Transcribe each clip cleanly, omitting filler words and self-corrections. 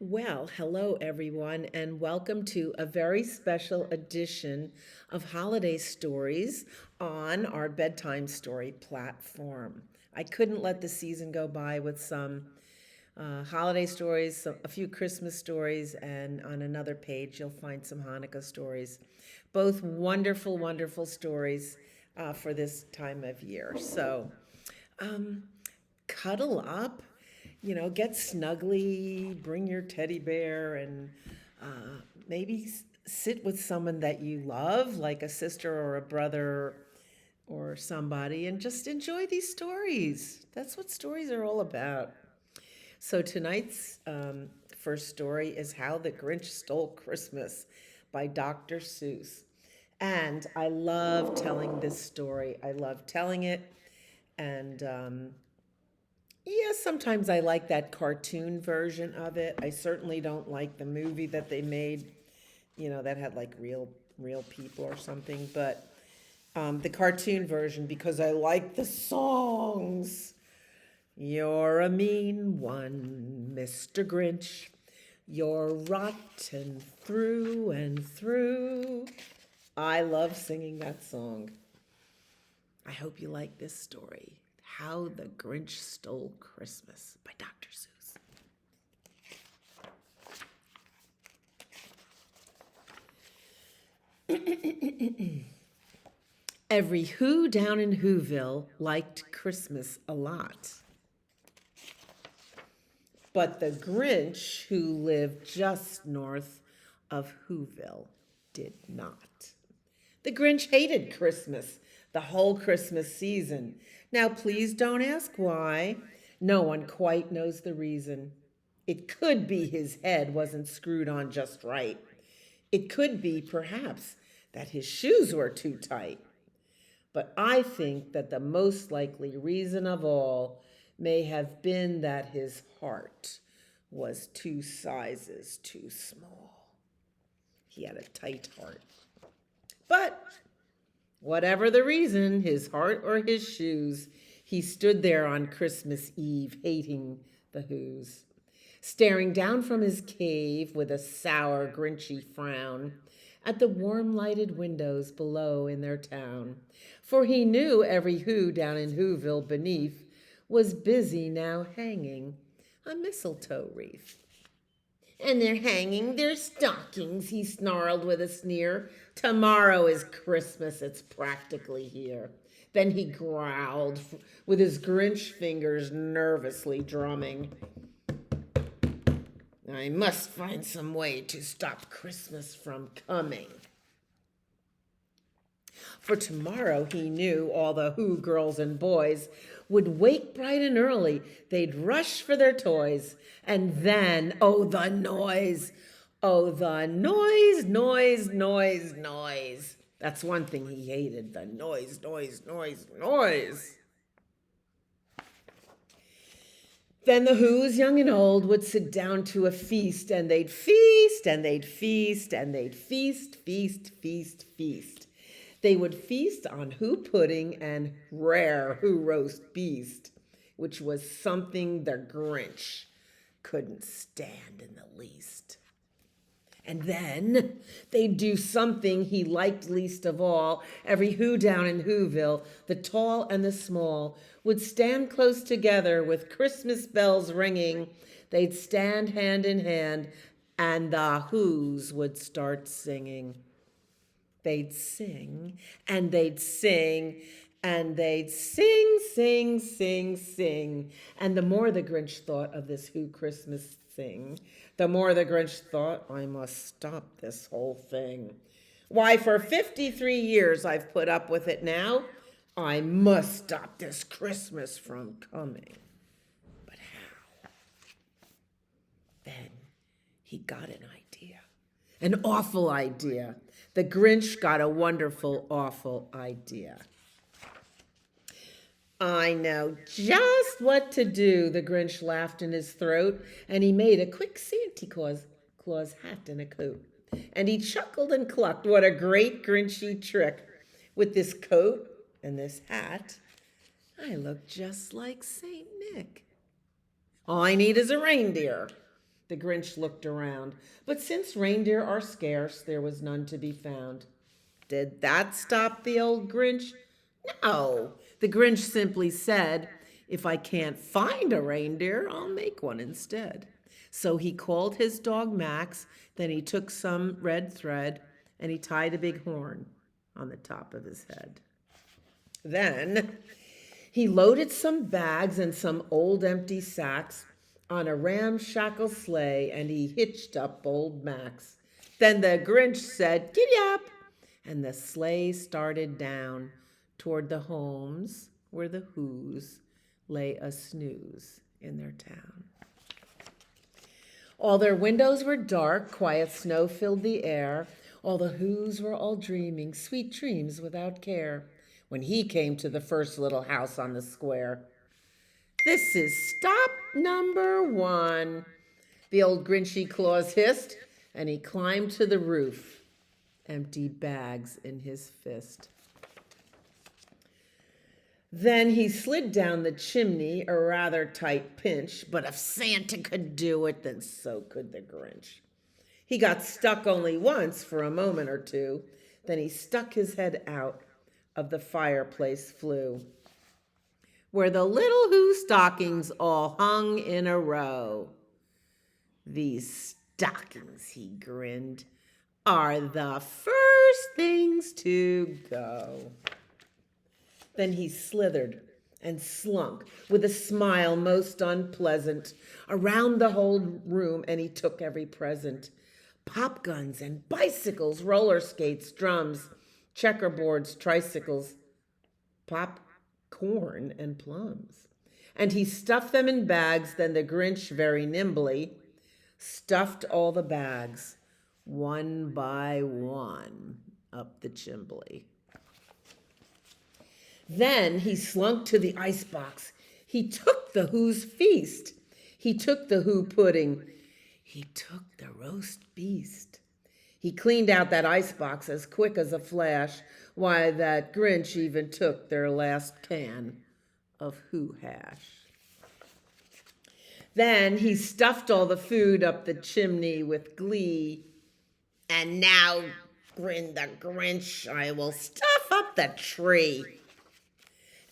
Well, hello everyone, and welcome to a very special edition of Holiday Stories on our bedtime story platform. I couldn't let the season go by with some holiday stories, a few Christmas stories, and on another page you'll find some Hanukkah stories. Both wonderful, wonderful stories for this time of year. Um, Cuddle up, get snuggly, bring your teddy bear, and maybe sit with someone that you love, like a sister or a brother or somebody, and just enjoy these stories. That's what stories are all about. So tonight's first story is How the Grinch Stole Christmas by Dr. Seuss. And I love telling this story. I love telling it. And yeah, sometimes I like that cartoon version of it. I certainly don't like the movie that they made, that had like real people or something. But the cartoon version, because I like the songs. You're a mean one, Mr. Grinch. You're rotten through and through. I love singing that song. I hope you like this story. How the Grinch Stole Christmas by Dr. Seuss. Every Who down in Whoville liked Christmas a lot. But the Grinch, who lived just north of Whoville, did not. The Grinch hated Christmas, the whole Christmas season. Now, please don't ask why. No one quite knows the reason. It could be his head wasn't screwed on just right. It could be, perhaps, that his shoes were too tight. But I think that the most likely reason of all may have been that his heart was 2 sizes too small. He had a tight heart. But whatever the reason, his heart or his shoes, he stood there on Christmas Eve, hating the Who's, staring down from his cave with a sour, grinchy frown at the warm lighted windows below in their town. For he knew every Who down in Whoville beneath was busy now hanging a mistletoe wreath. And they're hanging their stockings, he snarled with a sneer. Tomorrow is Christmas, it's practically here. Then he growled, with his Grinch fingers nervously drumming. I must find some way to stop Christmas from coming. For tomorrow, he knew, all the Who girls and boys would wake bright and early. They'd rush for their toys. And then, oh, the noise. Oh, the noise, noise, noise, noise. That's one thing he hated, the noise, noise, noise, noise. Then the Who's, young and old, would sit down to a feast, and they'd feast, and they'd feast, and they'd feast, feast, feast, feast. They would feast on Who pudding and rare Who roast beast, which was something the Grinch couldn't stand in the least. And then they'd do something he liked least of all. Every Who down in Whoville, the tall and the small, would stand close together with Christmas bells ringing. They'd stand hand in hand, and the Who's would start singing. They'd sing, and they'd sing, and they'd sing, sing, sing, sing. And the more the Grinch thought of this Who Christmas thing, the more the Grinch thought, I must stop this whole thing. Why, for 53 years I've put up with it now. I must stop this Christmas from coming. But how? Then he got an idea. An awful idea. The Grinch got a wonderful, awful idea. I know just what to do, the Grinch laughed in his throat, and he made a quick Santa Claus hat and a coat. And he chuckled and clucked, what a great Grinchy trick. With this coat and this hat, I look just like Saint Nick. All I need is a reindeer. The Grinch looked around, but since reindeer are scarce, there was none to be found. Did that stop the old Grinch? No. The Grinch simply said, if I can't find a reindeer, I'll make one instead. So he called his dog Max, then he took some red thread and he tied a big horn on the top of his head. Then he loaded some bags and some old empty sacks on a ramshackle sleigh and he hitched up old Max. Then the Grinch said, "Giddy up!" And the sleigh started down toward the homes where the Who's lay a snooze in their town. All their windows were dark, quiet snow filled the air. All the Who's were all dreaming sweet dreams without care. When he came to the first little house on the square. "This is stop number 1," the old Grinchy Claus hissed, and he climbed to the roof, empty bags in his fist. Then he slid down the chimney, a rather tight pinch, but if Santa could do it, then so could the Grinch. He got stuck only once for a moment or two, then he stuck his head out of the fireplace flue, where the little Who stockings all hung in a row. "These stockings," he grinned, "are the first things to go." Then he slithered and slunk with a smile most unpleasant around the whole room, and he took every present. Pop guns and bicycles, roller skates, drums, checkerboards, tricycles, popcorn and plums. And he stuffed them in bags. Then the Grinch very nimbly stuffed all the bags, one by one, up the chimbley. Then he slunk to the icebox. He took the Who's feast. He took the Who pudding. He took the roast beast. He cleaned out that icebox as quick as a flash. Why, that Grinch even took their last can of Who hash. Then he stuffed all the food up the chimney with glee. "And now," grinned the Grinch, "I will stuff up the tree."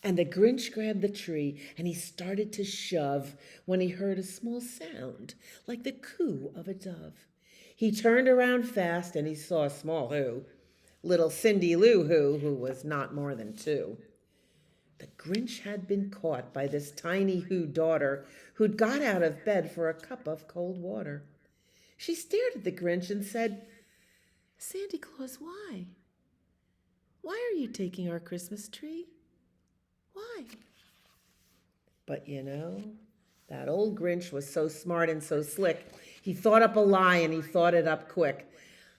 And the Grinch grabbed the tree and he started to shove when he heard a small sound like the coo of a dove. He turned around fast and he saw a small Who, little Cindy Lou Who was not more than 2. The Grinch had been caught by this tiny Who daughter who'd got out of bed for a cup of cold water. She stared at the Grinch and said, "Santa Claus, why? Why are you taking our Christmas tree? Why?" But that old Grinch was so smart and so slick, he thought up a lie and he thought it up quick.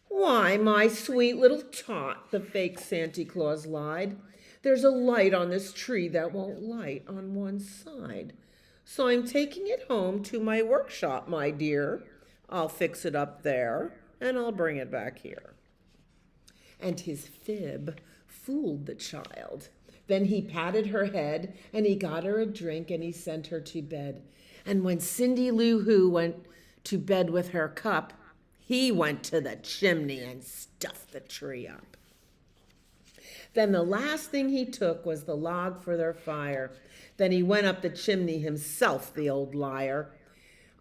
"Why, my sweet little tot," the fake Santa Claus lied, "there's a light on this tree that won't light on one side. So I'm taking it home to my workshop, my dear. I'll fix it up there and I'll bring it back here." And his fib fooled the child. Then he patted her head and he got her a drink and he sent her to bed. And when Cindy Lou Who went to bed with her cup, he went to the chimney and stuffed the tree up. Then the last thing he took was the log for their fire. Then he went up the chimney himself, the old liar.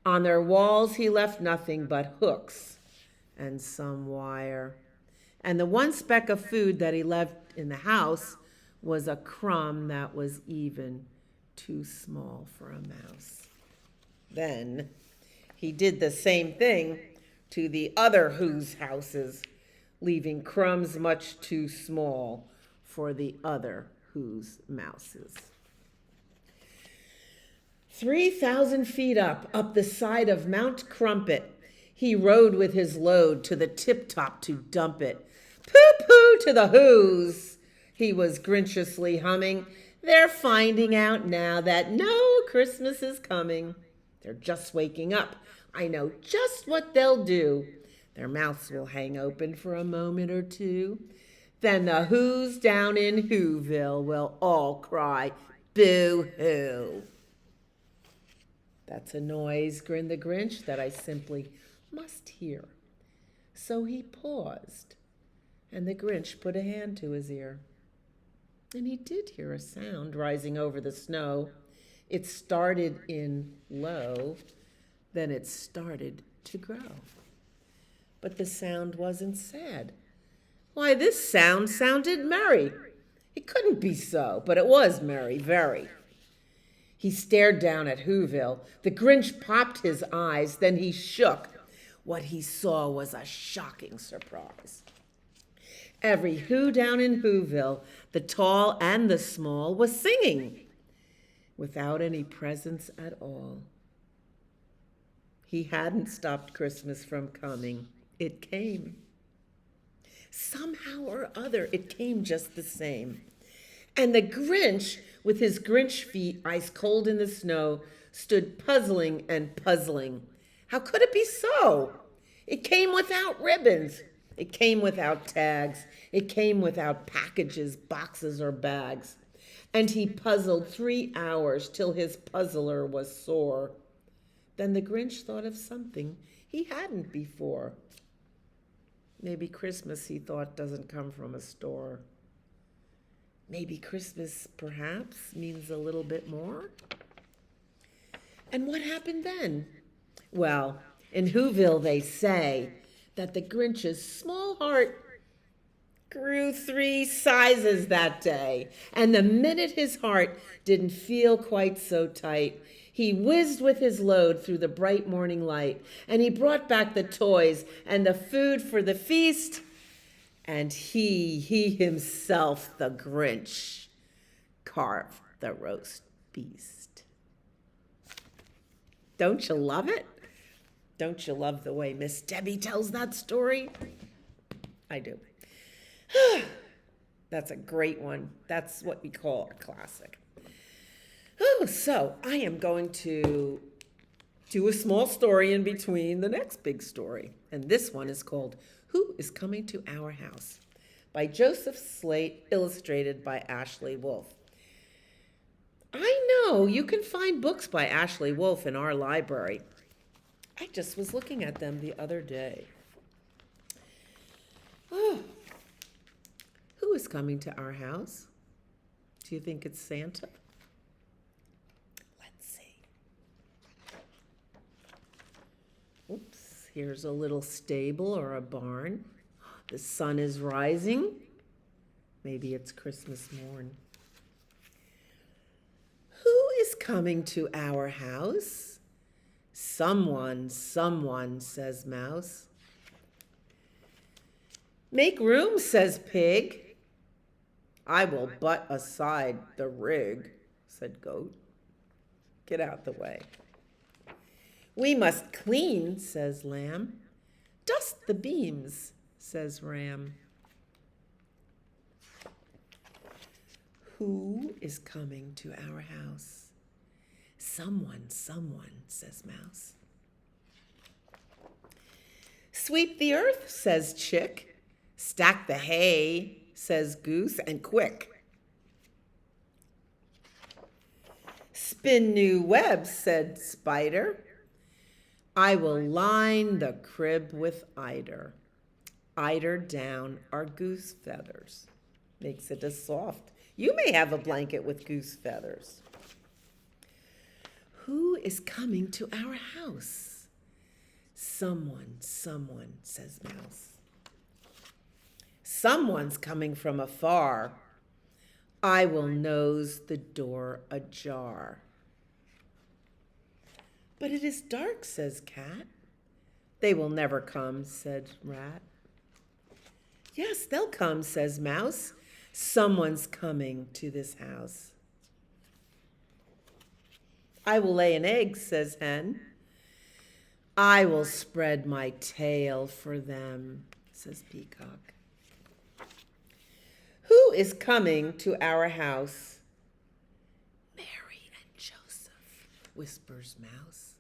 On their walls he left nothing but hooks and some wire. And the one speck of food that he left in the house was a crumb that was even too small for a mouse. Then he did the same thing to the other Who's houses, leaving crumbs much too small for the other Who's mouses. 3,000 feet up the side of Mount Crumpet, he rode with his load to the tip-top to dump it. "Pooh-pooh to the Who's," he was grinchiously humming. "They're finding out now that no Christmas is coming. They're just waking up. I know just what they'll do. Their mouths will hang open for a moment or two. Then the Who's down in Whoville will all cry, boo-hoo." That's a noise, grinned the Grinch, that I simply must hear. So he paused, and the Grinch put a hand to his ear. And he did hear a sound rising over the snow. It started in low, then it started to grow. But the sound wasn't sad. Why, this sound sounded merry. It couldn't be so, but it was merry, very. He stared down at Whoville. The Grinch popped his eyes, then he shook. What he saw was a shocking surprise. Every Who down in Whoville, the tall and the small, was singing without any presents at all. He hadn't stopped Christmas from coming. It came. Somehow or other, it came just the same. And the Grinch, with his Grinch feet ice cold in the snow, stood puzzling and puzzling. How could it be so? It came without ribbons. It came without tags. It came without packages, boxes, or bags. And he puzzled 3 hours till his puzzler was sore. Then the Grinch thought of something he hadn't before. Maybe Christmas, he thought, doesn't come from a store. Maybe Christmas, perhaps, means a little bit more. And what happened then? Well, in Whoville, they say that the Grinch's small heart grew 3 sizes that day. And the minute his heart didn't feel quite so tight, he whizzed with his load through the bright morning light, and he brought back the toys and the food for the feast. And he himself, the Grinch, carved the roast beast. Don't you love it? Don't you love the way Miss Debbie tells that story? I do. That's a great one. That's what we call a classic. Oh, so I am going to do a small story in between the next big story. And this one is called Who is Coming to Our House? By Joseph Slate, illustrated by Ashley Wolf. I know you can find books by Ashley Wolf in our library. I just was looking at them the other day. Oh, who is coming to our house? Do you think it's Santa? Let's see. Oops, here's a little stable or a barn. The sun is rising. Maybe it's Christmas morn. Who is coming to our house? Someone, says Mouse. Make room, says Pig. I will butt aside the rig, said Goat. Get out the way. We must clean, says Lamb. Dust the beams, says Ram. Who is coming to our house? Someone, says Mouse. Sweep the earth, says Chick. Stack the hay, says Goose, and quick. Spin new webs, said Spider. I will line the crib with eider. Eider down our goose feathers. Makes it a soft. You may have a blanket with goose feathers. Who is coming to our house? Someone, says Mouse. Someone's coming from afar. I will nose the door ajar. But it is dark, says Cat. They will never come, said Rat. Yes, they'll come, says Mouse. Someone's coming to this house. I will lay an egg, says Hen. I will spread my tail for them, says Peacock. Who is coming to our house? Mary and Joseph, whispers Mouse.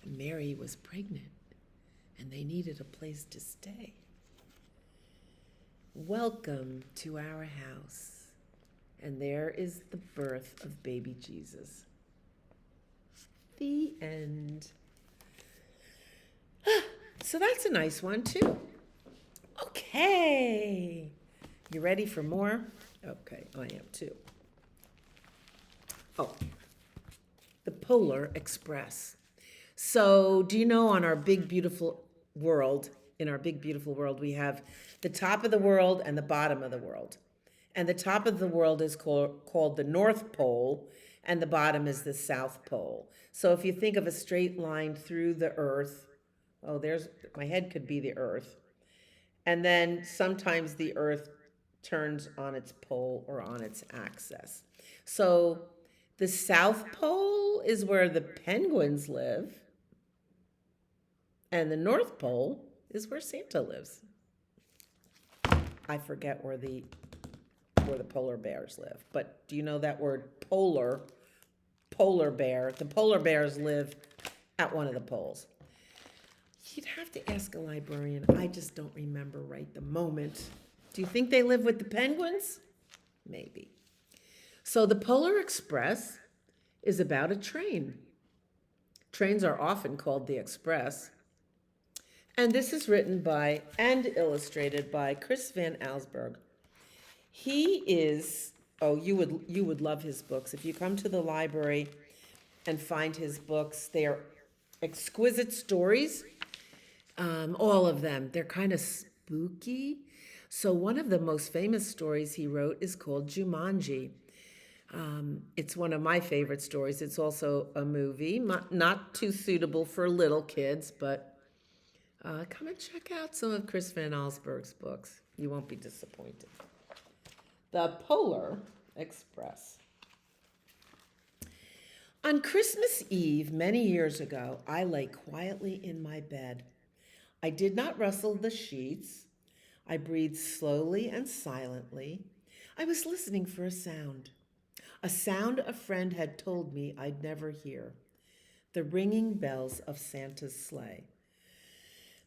Mary was pregnant, and they needed a place to stay. Welcome to our house. And there is the birth of baby Jesus. The end. So that's a nice one, too. Okay. You ready for more? Okay, I am too. Oh, the Polar Express. So, do you know on our big, beautiful world, in our big, beautiful world, we have the top of the world and the bottom of the world. And the top of the world is called the North Pole, and the bottom is the South Pole. So, if you think of a straight line through the Earth, oh, there's my head could be the Earth. And then sometimes the Earth turns on its pole or on its axis. So, the South Pole is where the penguins live, and the North Pole is where Santa lives. I forget where the polar bears live, but do you know that word polar? Polar bear. The polar bears live at one of the poles. You'd have to ask a librarian. I just don't remember right the moment. Do you think they live with the penguins? Maybe. So the Polar Express is about a train. Trains are often called the Express. And this is written by and illustrated by Chris Van Allsburg. He is, oh, you would love his books. If you come to the library and find his books, they are exquisite stories. All of them. They're kind of spooky. So one of the most famous stories he wrote is called Jumanji. It's one of my favorite stories. It's also a movie, not too suitable for little kids, but come and check out some of Chris Van Allsburg's books. You won't be disappointed. The Polar Express. On Christmas Eve, many years ago, I lay quietly in my bed. I did not rustle the sheets. I breathed slowly and silently. I was listening for a sound a friend had told me I'd never hear, the ringing bells of Santa's sleigh.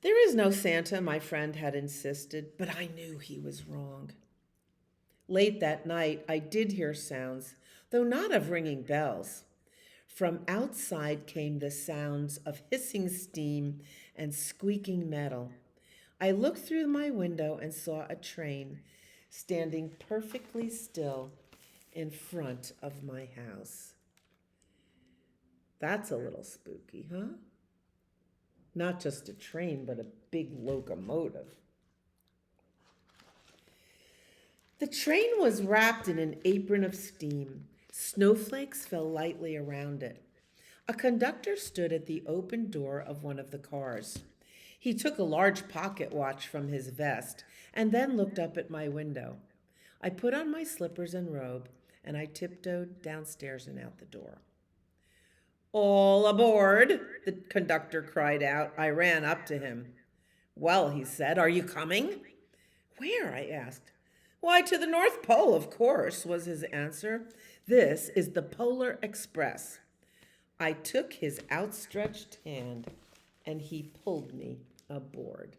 There is no Santa, my friend had insisted, but I knew he was wrong. Late that night, I did hear sounds, though not of ringing bells. From outside came the sounds of hissing steam and squeaking metal. I looked through my window and saw a train standing perfectly still in front of my house. That's a little spooky, huh? Not just a train, but a big locomotive. The train was wrapped in an apron of steam. Snowflakes fell lightly around it. A conductor stood at the open door of one of the cars. He took a large pocket watch from his vest and then looked up at my window. I put on my slippers and robe, and I tiptoed downstairs and out the door. "All aboard," the conductor cried out. I ran up to him. "Well," he said, "are you coming?" "Where?" I asked. "Why, to the North Pole, of course," was his answer. "This is the Polar Express." I took his outstretched hand, and he pulled me aboard.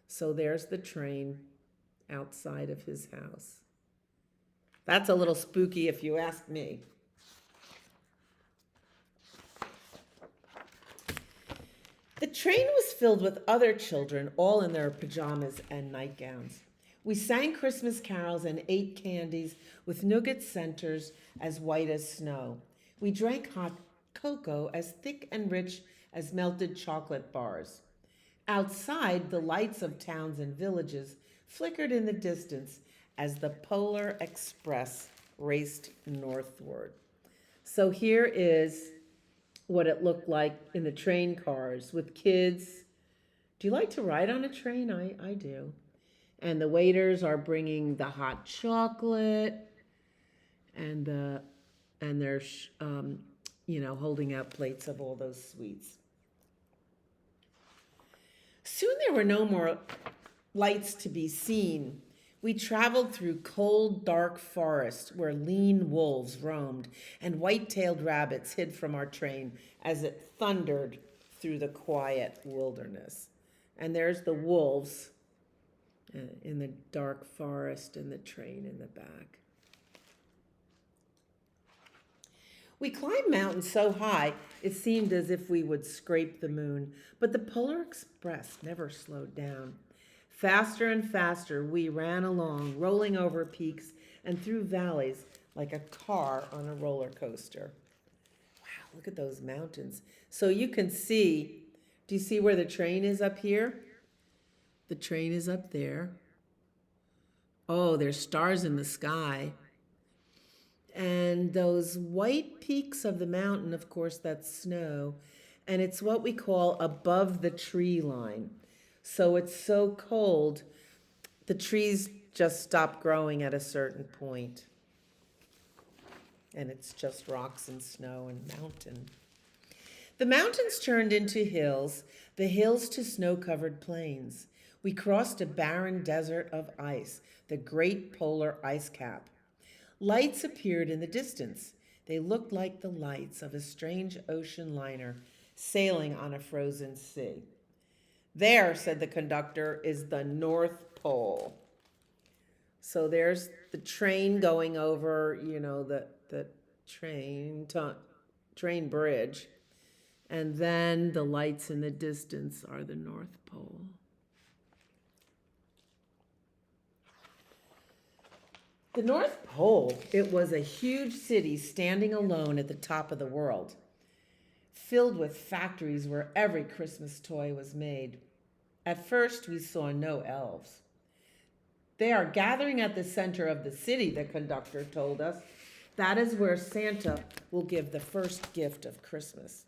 So there's the train outside of his house. That's a little spooky if you ask me. The train was filled with other children, all in their pajamas and nightgowns. We sang Christmas carols and ate candies with nougat centers as white as snow. We drank hot cocoa as thick and rich as melted chocolate bars. Outside, the lights of towns and villages flickered in the distance as the Polar Express raced northward. So here is what it looked like in the train cars with kids. Do you like to ride on a train? I do. And the waiters are bringing the hot chocolate, and they're holding out plates of all those sweets. Soon there were no more lights to be seen. We traveled through cold, dark forests where lean wolves roamed and white-tailed rabbits hid from our train as it thundered through the quiet wilderness. And there's the wolves in the dark forest and the train in the back. We climbed mountains so high it seemed as if we would scrape the moon, but the Polar Express never slowed down. Faster and faster we ran along, rolling over peaks and through valleys like a car on a roller coaster. Wow, look at those mountains. So you can see, do you see where the train is up here? The train is up there. Oh, there's stars in the sky. And those white peaks of the mountain, of course, that's snow. And it's what we call above the tree line. So it's so cold, the trees just stop growing at a certain point. And it's just rocks and snow and mountain. The mountains turned into hills, the hills to snow-covered plains. We crossed a barren desert of ice, the great polar ice cap. Lights appeared in the distance. They looked like the lights of a strange ocean liner sailing on a frozen sea. There, said the conductor, is the North Pole. So there's the train going over, the train bridge. And then the lights in the distance are the North Pole. The North Pole, it was a huge city standing alone at the top of the world, filled with factories where every Christmas toy was made. At first, we saw no elves. They are gathering at the center of the city, the conductor told us. That is where Santa will give the first gift of Christmas.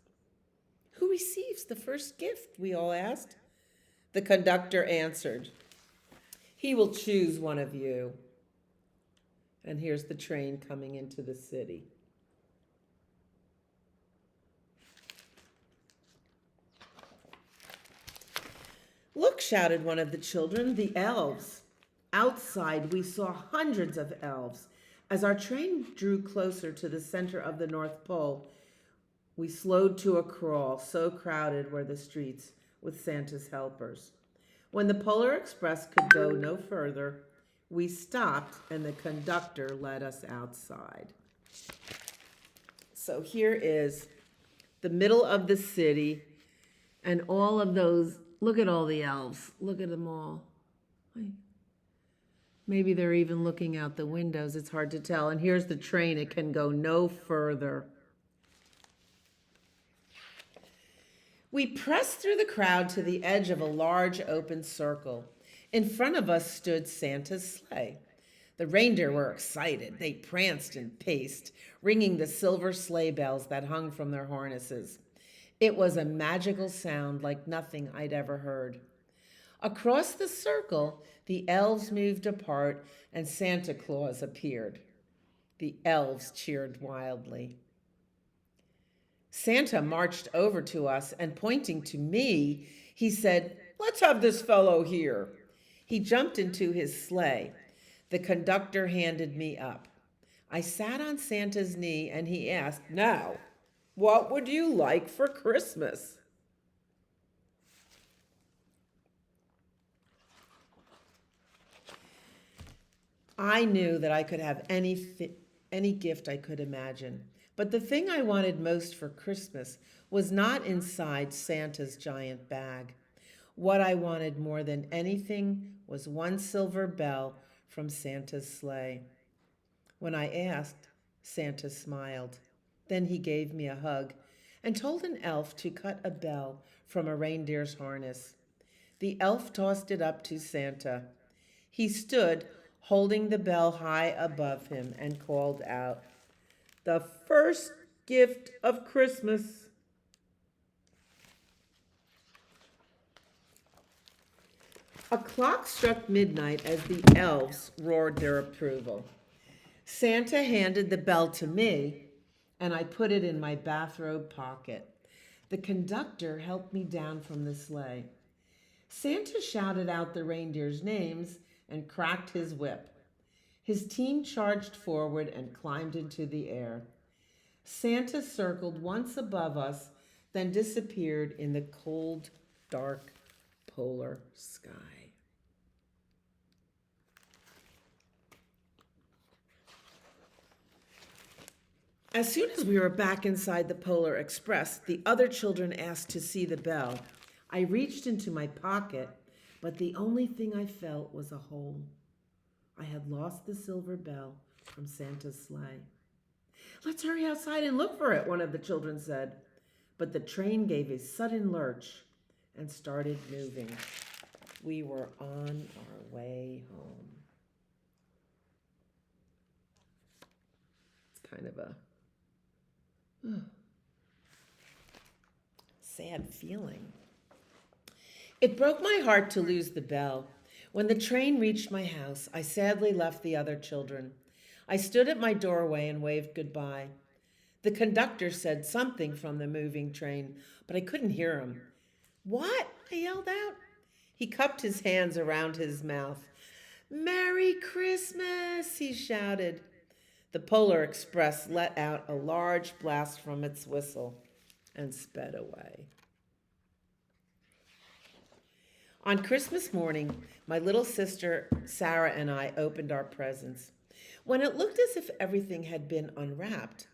Who receives the first gift? We all asked. The conductor answered, he will choose one of you. And here's the train coming into the city. Look, shouted one of the children, the elves. Outside, we saw hundreds of elves. As our train drew closer to the center of the North Pole, we slowed to a crawl, so crowded were the streets with Santa's helpers. When the Polar Express could go no further, we stopped and the conductor led us outside. So here is the middle of the city and all of those, look at all the elves, look at them all. Maybe they're even looking out the windows, it's hard to tell. And here's the train, it can go no further. We pressed through the crowd to the edge of a large open circle. In front of us stood Santa's sleigh. The reindeer were excited. They pranced and paced, ringing the silver sleigh bells that hung from their harnesses. It was a magical sound like nothing I'd ever heard. Across the circle, the elves moved apart and Santa Claus appeared. The elves cheered wildly. Santa marched over to us and pointing to me, he said, let's have this fellow here. He jumped into his sleigh. The conductor handed me up. I sat on Santa's knee and he asked, now, what would you like for Christmas? I knew that I could have any gift I could imagine. But the thing I wanted most for Christmas was not inside Santa's giant bag. What I wanted more than anything was one silver bell from Santa's sleigh. When I asked, Santa smiled. Then he gave me a hug and told an elf to cut a bell from a reindeer's harness. The elf tossed it up to Santa. He stood holding the bell high above him and called out, the first gift of Christmas. A clock struck midnight as the elves roared their approval. Santa handed the bell to me, and I put it in my bathrobe pocket. The conductor helped me down from the sleigh. Santa shouted out the reindeers' names and cracked his whip. His team charged forward and climbed into the air. Santa circled once above us, then disappeared in the cold, dark polar sky. As soon as we were back inside the Polar Express, the other children asked to see the bell. I reached into my pocket, but the only thing I felt was a hole. I had lost the silver bell from Santa's sleigh. Let's hurry outside and look for it, one of the children said. But the train gave a sudden lurch and started moving. We were on our way home. It's kind of a sad feeling. It broke my heart to lose the bell. When the train reached my house, I sadly left the other children. I stood at my doorway and waved goodbye. The conductor said something from the moving train, but I couldn't hear him. What? I yelled out. He cupped his hands around his mouth. Merry Christmas, he shouted. The Polar Express let out a large blast from its whistle and sped away. On Christmas morning, my little sister Sarah and I opened our presents. When it looked as if everything had been unwrapped,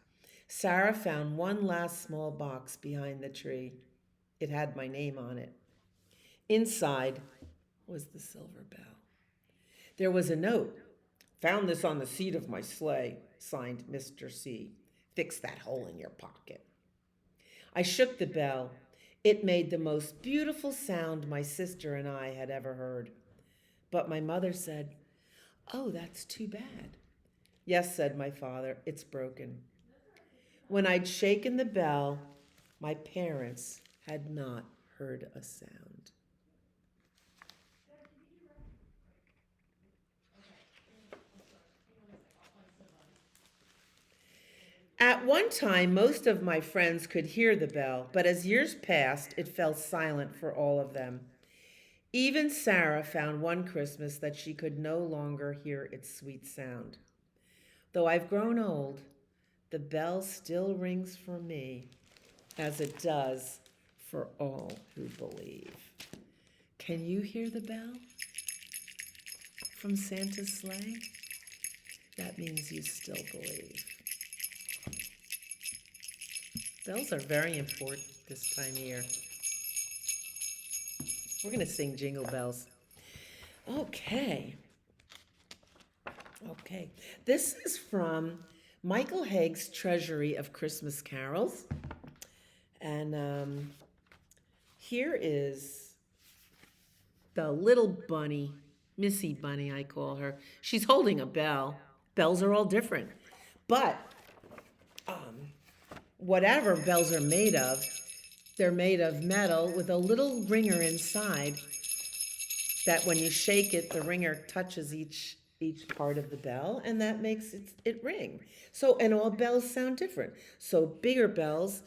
Sarah found one last small box behind the tree. It had my name on it. Inside was the silver bell. There was a note. Found this on the seat of my sleigh, signed Mr. C. Fix that hole in your pocket. I shook the bell. It made the most beautiful sound my sister and I had ever heard. But my mother said, "Oh, that's too bad." "Yes," said my father, "it's broken." When I'd shaken the bell, my parents had not heard a sound. At one time, most of my friends could hear the bell, but as years passed, it fell silent for all of them. Even Sarah found one Christmas that she could no longer hear its sweet sound. Though I've grown old, the bell still rings for me, as it does for all who believe. Can you hear the bell from Santa's sleigh? That means you still believe. Bells are very important this time of year. We're going to sing Jingle Bells. Okay. This is from Michael Haig's Treasury of Christmas Carols. And here is the little bunny, Missy Bunny, I call her. She's holding a bell. Bells are all different. But whatever bells are made of, they're made of metal with a little ringer inside that when you shake it, the ringer touches each part of the bell, and that makes it ring. So, and all bells sound different. So bigger bells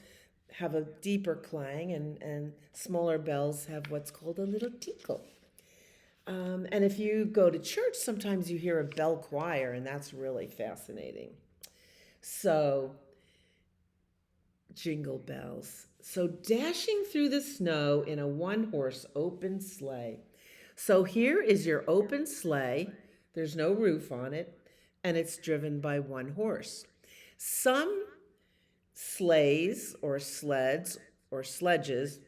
have a deeper clang, and smaller bells have what's called a little tinkle. And if you go to church, sometimes you hear a bell choir, and that's really fascinating. So, jingle bells. So dashing through the snow in a one-horse open sleigh. So here is your open sleigh. There's no roof on it, and it's driven by one horse. Some sleighs or sleds or sledges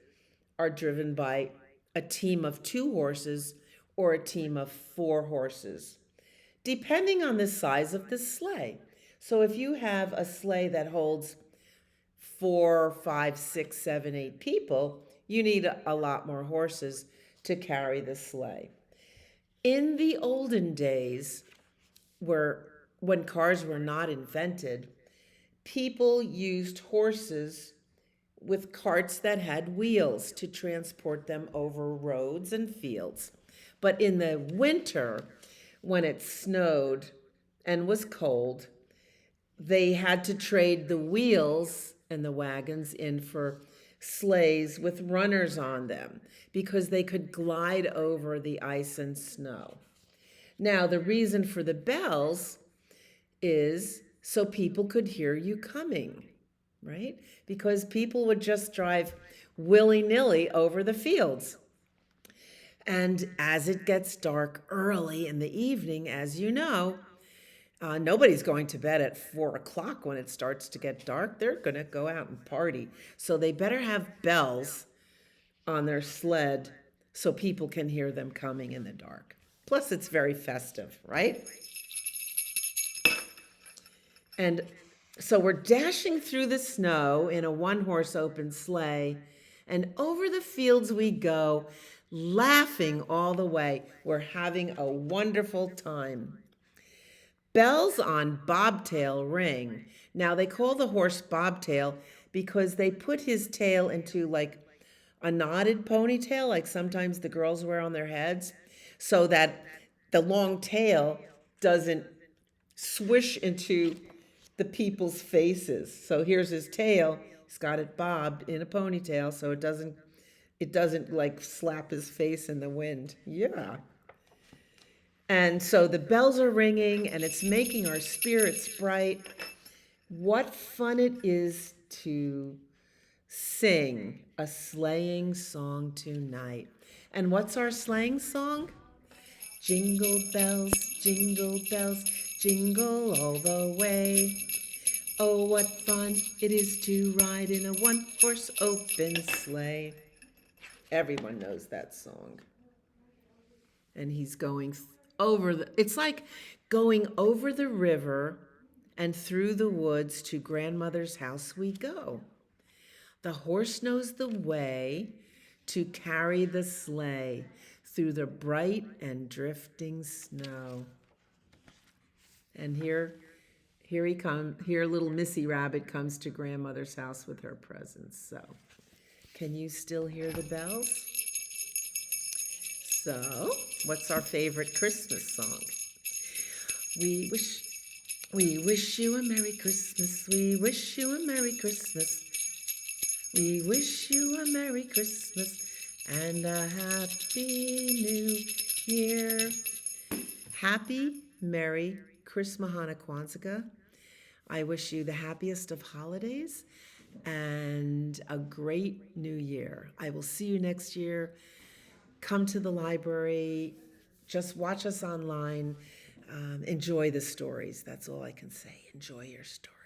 are driven by a team of 2 horses or a team of 4 horses, depending on the size of the sleigh. So if you have a sleigh that holds 4, 5, 6, 7, 8 people, you need a lot more horses to carry the sleigh. In the olden days, when cars were not invented, people used horses with carts that had wheels to transport them over roads and fields. But in the winter, when it snowed and was cold, they had to trade the wheels and the wagons in for sleighs with runners on them because they could glide over the ice and snow. Now, the reason for the bells is so people could hear you coming, right? Because people would just drive willy-nilly over the fields. And as it gets dark early in the evening, as you know, Nobody's going to bed at 4 o'clock when it starts to get dark. They're going to go out and party. So they better have bells on their sled so people can hear them coming in the dark. Plus, it's very festive, right? And so we're dashing through the snow in a one horse open sleigh, and over the fields we go, laughing all the way. We're having a wonderful time. Bells on Bobtail ring. Now, they call the horse Bobtail because they put his tail into like a knotted ponytail, like sometimes the girls wear on their heads, so that the long tail doesn't swish into the people's faces. So here's his tail. He's got it bobbed in a ponytail so it doesn't like slap his face in the wind. Yeah. And so the bells are ringing and it's making our spirits bright. What fun it is to sing a sleighing song tonight. And what's our sleighing song? Jingle bells, jingle all the way. Oh, what fun it is to ride in a one-horse open sleigh. Everyone knows that song. And he's going it's like going over the river and through the woods to grandmother's house we go. The horse knows the way to carry the sleigh through the bright and drifting snow. And here he comes. Here little Missy Rabbit comes to grandmother's house with her presents. So, can you still hear the bells? So, what's our favorite Christmas song? We wish you a Merry Christmas. We wish you a Merry Christmas. We wish you a Merry Christmas and a Happy New Year. Happy, Merry Christmahana Kwanzaa. I wish you the happiest of holidays and a great new year. I will see you next year. Come to the library. Just watch us online. Enjoy the stories. That's all I can say. Enjoy your stories.